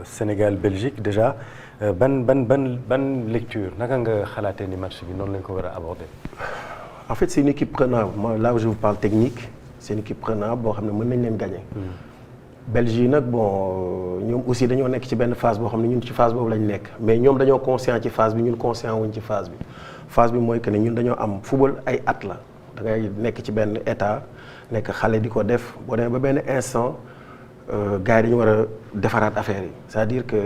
Sénégal Belgique déjà ban lecture naka nga xalaatee ni match bi noonu lañ ko war a aborder. En fait c'est une équipe prenable moi là où je vous parle technique c'est une équipe prenable boo xam ne mën nañ leen gagner. Belgique nag bon ñoom aussi dañoo nekk ci benn phase boo xam ne ñun ci phase boobu lañ nekk mais ñoom dañoo conscient ci phase bi ñun conscient wuñ ci phase bi mooy que ne ñun dañoo am football ay at la da ngay nekk ci benn état nekk xale di ko def boo demee ba benn instant. Gars yi dañu war a defaraat affaire yi c'est-à-dire que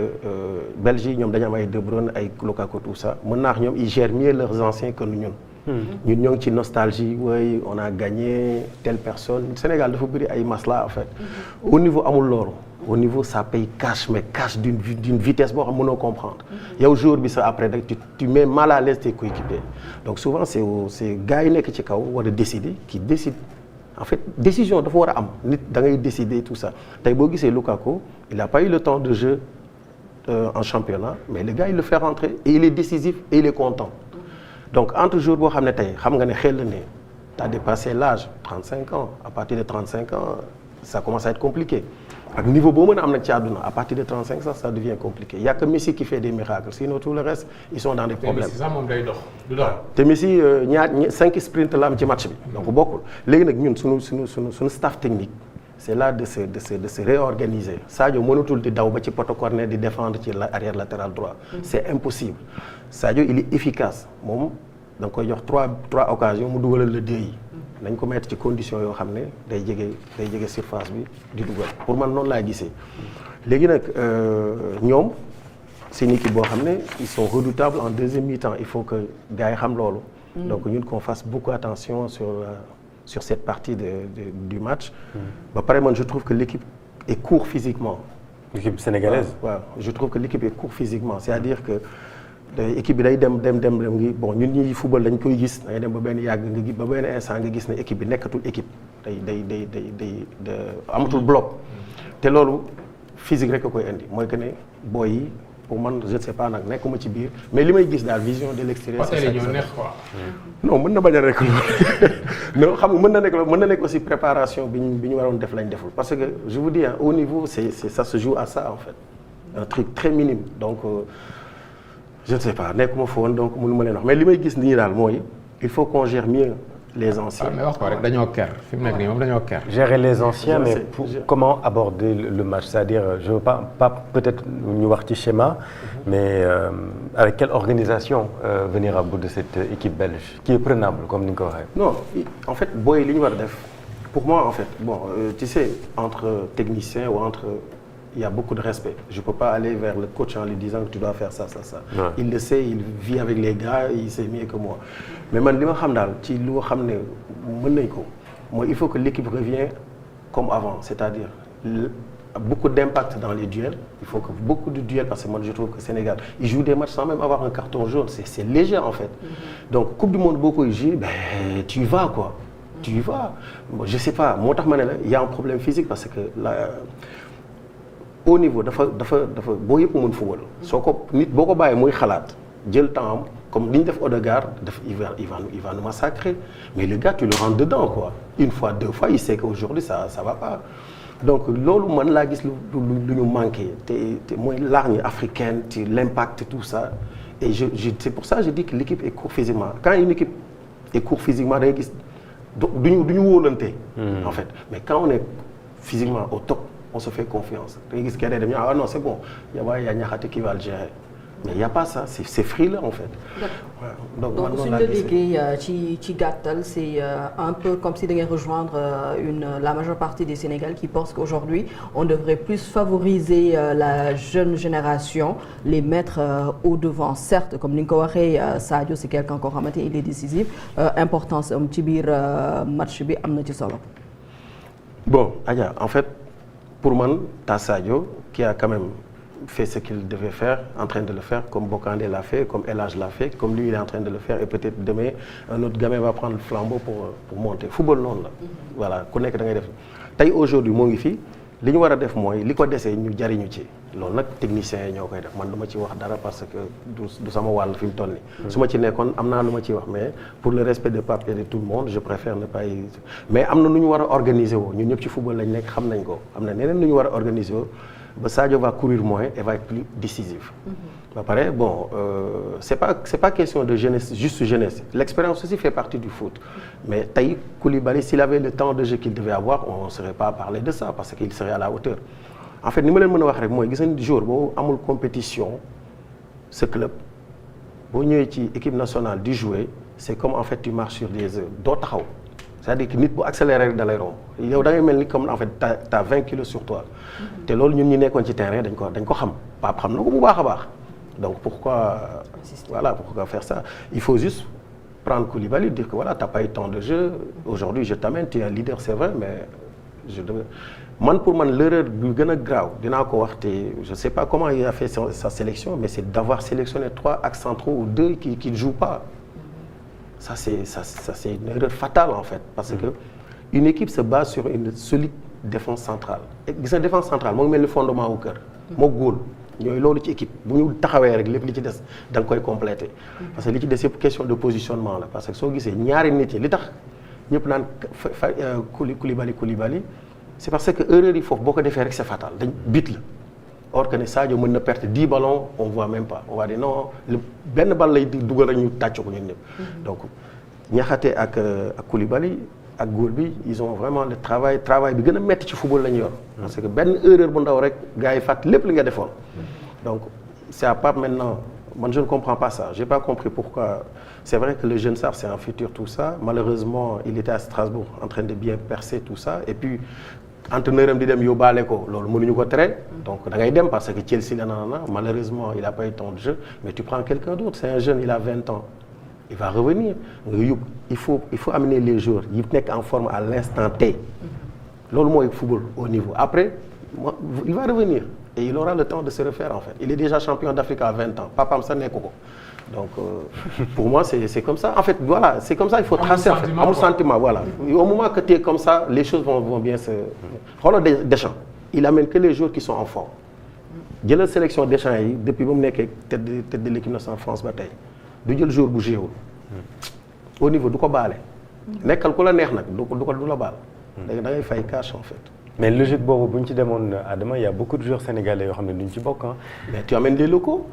Belgique ñoom dañu am ay De Bruyne ay Lukaku tout ça mën naa wax ñoom ils gèrent mieux leurs anciens que ñun. ñun ñoo ngi ci nostalgie oui on a gagné telle personne Sénégal dafa bëri ay masla en fait. Au niveau amul loolu au niveau ça paye cash mais cash d'une vitesse boo xam mënoo comprendre. yow jour bi sax après rek tu mets mal à l'aise tes coéquipiers donc souvent c'est gars yi nekk ci kaw war a décider qui décide. En fait décision dafa war a am nit da ngay décider tout ça tey boo gisee Lukaku il a pas eu le temps de jeu en championnat mais le gars il le fait rentrer et il est décisif et il est content donc entre jour boo xam ne tey xam nga ne xel la ne t'as dépassé l'âge 35 ans à partir de 35 ans ça commence à être compliqué ak niveau boo mën a am nag ci àdduna à partir de 35 ans ça devient compliqué il y a que Messi qui fait des miracles sinon tout le reste ils sont dans des problèmes. Messi sax moom day dox du dox. te Messi 5 sprint la am ci match bi. donc bokkul léegi nag ñun suñu staff technique c'est là de se réorganiser Sadio mënatul di daw ba ci poto corner di défendre ci arrière latéral droit. c'est impossible Sadio il est efficace moom da nga koy jox trois occasions mu dugalal le 2 yi. nañ ko mettre ci condition yoo xam ne day jege surface bi di dugal pour man noonu laa gisee léegi nag ñoom c'est une équipe boo xam ne ils sont redoutables en deuxième mi-temps il faut que gars yi xam loolu. donc ñun qu'on fasse beaucoup attention sur cette partie du match. ba pare man je trouve que l'équipe est court physiquement. l'équipe sénégalaise. waaw je trouve que l'équipe est court physiquement c'est-à-dire que. équipe bi day dem ngi bon ñun ñi football dañ koy gis da ngay dem ba benn yàgg nga gis ba benn instant nga gis ne équipe bi nekkatul équipe day amatul bloc te loolu physique rek a koy indi mooy que ne booy yi pour man je ne sais pas nag nekkuma ci biir mais li may gis daal vision de l'extérieur c'est ça ñoo neex quoi. non mën na bañ a nekk loolu non xam nga mën na nekk aussi préparation bi ñu waroon def lañ deful parce que je vous dis au niveau c'est ça se joue à ça en fait un truc très minime donc je ne sais pas nekkuma fa woon donc mënu ma leen wax mais li may gis nii daal mooy il faut qu'on gère mieux les anciens. mais wax ko rek dañoo ker fi mu nekk nii moom dañoo ker. gérer les anciens mais comment aborder le match c'est-à-dire je veux pas peut-être ñu wax ci schéma mais avec quelle organisation venir à bout de cette équipe belge qui est prenable comme ni nga ko waxee. non en fait booy li ñu war a def pour moi en fait bon tu sais entre techniciens ou entre. Il y a beaucoup de respect. Je peux pas aller vers le coach en lui disant que tu dois faire ça. Ouais. Il le sait, il vit avec les gars, il sait mieux que moi. Mais man li ma xam daal ci lu xam ne mën nañ ko mooy il faut que l'équipe revienne comme avant, c'est-à-dire beaucoup d'impact dans les duels. Il faut que beaucoup de duels parce que moi je trouve que Sénégal il joue des matchs sans même avoir un carton jaune. C'est léger en fait. Donc Coupe du Monde boo koy jouer tu y vas quoi. Tu y vas. Bon, je sais pas moo tax ma ne la il y a un problème physique parce que au niveau dafa boo yëpp mën football soo ko nit boo ko bàyyee muy xalaat jël temps comme li ñu def Odegaard il va nous massacrer mais le gars tu le rentres dedans quoi une fois deux fois il sait qu'aujourd'hui ça va pas donc loolu man laa gis lu ñu manqué te mooy l'argne africaine ci l'impact tout ça et c'est pour ça je dis que l'équipe est court physiquement quand une équipe est court physiquement da ngay gis duñu wóolante en fait mais quand on est physiquement au top on se fait confiance da ngay gis kenn dem ah non c'est bon y a Niakhaté qui va le gérer mais y a pas ça c'est frileux en fait. donc suñu la déggee ci gàttal c'est un peu comme si da ngay rejoindre la majeure partie des Sénégalais qui pensent qu'aujourd'hui on devrait plus favoriser la jeune génération les mettre au devant certes comme ni nga ko waxee Sadio c'est quelqu'un koo xamante il est décisif importance am ci biir match bi am na ci solo. bon Adja en fait. Pour moi, t'as Sadio qui a quand même fait ce qu'il devait faire, en train de le faire, comme Bokandé l'a fait, comme El Hadj l'a fait, comme lui il est en train de le faire et peut-être demain un autre gamin va prendre le flambeau pour monter. Football noonu la. Voilà ku nekk da ngay def tey aujourd'hui moo ngi fi li ñu war a def mooy li ko desee ñu jariñu ci loolu nag techniciens yi ñoo koy def man du ma ci wax dara parce que du sama wàll fi mu toll nii. su ma ci nekkoon am naa lu ma ciy wax mais pour le respect de Pape et de tout le monde je préfère ne pas y mais am na nu ñu war a organiser woo ñun ñëpp ci football lañ nekk xam nañ ko am na neneen nu ñu war a organiser woo ba Sadio va courir moins et va être plus décisif. Ba pare bon c'est pas question de jeunesse, juste jeunesse. L'expérience aussi fait partie du foot. Mais tey Koulibaly, s'il avait le temps de jeu qu'il devait avoir, on ne serait pas parlé de ça parce qu'il serait à la hauteur. En fait ni ma leen mën a wax rek mooy gis nañ jour boo amul compétition ce club boo ñëwee ci équipe nationale di jouer c'est comme en fait tu marches sur des œufs doo taxaw. C'est-à-dire que nit bu accéléré rek da lay romb yow da ngay mel ni comme en fait t'as 20 kilos sur toi. te loolu ñun ñi nekkoon ci terrain dañ ko xam Pape xam na ko bu baax a baax. Donc pourquoi faire ça? Il faut juste prendre Koulibaly, dire que voilà, t'as pas eu tant de jeu. Aujourd'hui, je t'amène, tu es un leader, c'est vrai, mais pour moi, l'erreur du plus grave, je ne sais pas comment il a fait sa sélection, mais c'est d'avoir sélectionné 3 axes centraux ou 2 qui ne jouent pas. Ça, c'est une erreur fatale en fait, parce que une équipe se base sur une solide défense centrale. Et cette défense centrale, moi, je mets le fondement au cœur. Moi, goal. ñooy loolu ci équipe bu ñu taxawee rek lépp li ci des da nga koy compléter parce que li ci des yëpp question de positionnement la parce que soo gisee ñaari nit yi li tax ñëpp naan Koulibaly c'est parce que erreur yi foofu boo ko defee rek c'est fatal dañ bit la or que ne Sadio mën na perdre 10 ballons on voit même pas on va dire non benn ball lay dugal rek ñu tàcc ko ñun ñëpp donc Niakhaté ak Koulibaly ak góol bi ils ont vraiment le travail bi gën a metti ci football la ñu yor parce que benn erreur bu ndaw rek gars yi fàtt lépp li nga defoon donc c'est à part maintenant man je ne comprends pas ça j'ai pas compris pourquoi c'est vrai que le jeune Sarr c'est un futur tout ça malheureusement il était à Strasbourg en train de bien percer tout ça et puis entraîneur am di dem yóbbaale ko loolu mënuñu ko tere donc da ngay dem parce que Chelsea la nana malheureusement il a pas eu tant de jeu mais tu prends quelqu'un d'autre c'est un jeune il a 20 ans il va revenir il faut amener les joueurs yi nekk en forme à l'instant T loolu mooy football au niveau après il va revenir et il aura le temps de se refaire en fait il est déjà champion d'Afrique à 20 ans papaam sa nekk ko donc pour moi c'est comme ça en fait voilà c'est comme ça il faut tracer en fait amul sentiment voilà au moment que tu es comme ça les choses vont bien se xoolal Deschamps il amène que les joueurs qui sont en forme jëlal sélection Deschamps yi depuis ba mu nekkee tête de l'équipe nationale France ba tey du jël jour bu jéewul au niveau du ko baale nekkal ku la neex nag du la baal da ngay fay cash en fait. mais logique boobu bu ñu ci demoon Adama il y a beaucoup de joueurs sénégalais yoo xam ne duñ ci bokk mais tu amènes les locaux.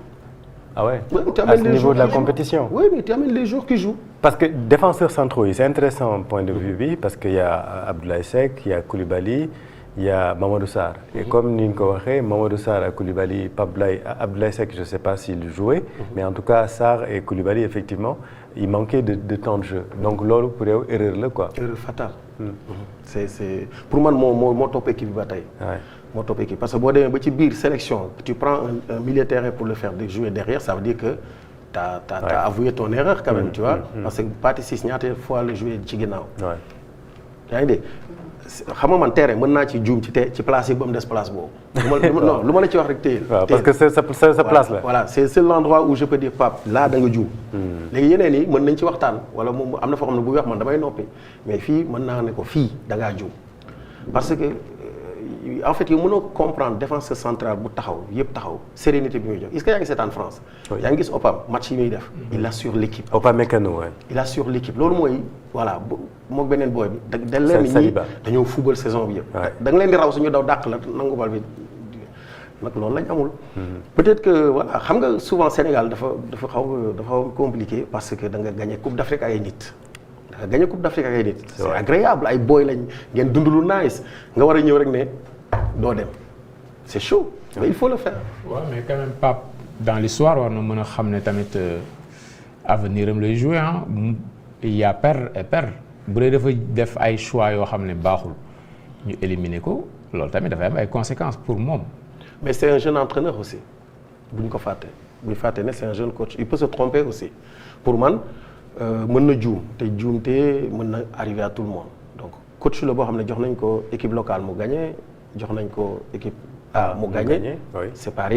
Ah ouais, oui, à ce niveau de la compétition. Oui, mais tu amènes les joueurs qui jouent. Parce que défenseurs centraux, c'est intéressant point de vue, parce qu'il y a Abdoulaye Seck, il y a Koulibaly, il y a Mamadou Sarr. Et comme nous l'avons dit, Mamadou Sarr, Koulibaly, Abdoulaye Seck, je ne sais pas s'il jouait, mais en tout cas, Sarr et Koulibaly, effectivement, il manquait de temps de jeu. Donc, là, pour eux, erreur là, quoi. Erreur fatale. C'est pour moi, mon top équipe bataille. Ouais. Mon top équipe. Parce que si tu as une petite sélection, tu prends un milieu de terrain pour le faire jouer derrière, ça veut dire que tu as avoué ton erreur quand même, tu vois. Parce que partie 6, il y a des fois le jouer de Chiginao. yaa ngi dégg xam nga man terrain mën naa ci juum ci place yi ba mu des place boobu. non lu ma la ci wax rek téye. parce que c'est sa place la. voilà c'est l'endroit où je peux dire Pape là da nga juum. léegi yeneen yi mën nañ ci waxtaan wala moom am na foo xam ne bu wax man damay noppi mais fii mën naa ne ko fii da ngaa juum parce que en fait yow mënoo comprendre défenseur central bu taxaw yëpp taxaw sérénité bi muy jox est-ce que yaa ngi seetaan France. yaa ngi gis Opam match yi muy def. il assure l'équipe. Opam Mécano ouais. il assure l'équipe loolu mooy voilà moog beneen booy bi. da leen ni ñii dañoo football saison bi yëpp. da nga leen di raw suñu daw dàq la nangu bal bi nag loolu lañ amul. peut-être que voilà xam nga souvent Sénégal dafa xaw compliqué parce que da nga gagné Coupe d'Afrique ak ay nit. da nga gagné Coupe d'Afrique ak ay nit. c'est agréable ay boy lañ ngeen dund lu nice nga war a ñëw rek ne doo dem c'est chaud. mais il faut le faire. waaw mais quand même Pape dans l'histoire war na mën a xam ne tamit avenir am lay jouer ah il y a perdre et perdre bu dee dafa def ay choix yoo xam ne baaxul ñu éliminer ko loolu tamit dafay am ay conséquences pour moom. mais c'est un jeune entraîneur aussi bu ñu ko fàtte bu ñu fàtte ne c'est un jeune coach il peut se tromper aussi pour man mën na juum te juum te mën na arriver à tout le monde donc coach la boo xam ne jox nañ ko équipe locale mu gagné jox nañ ko équipe A mu gagné c'est pareil.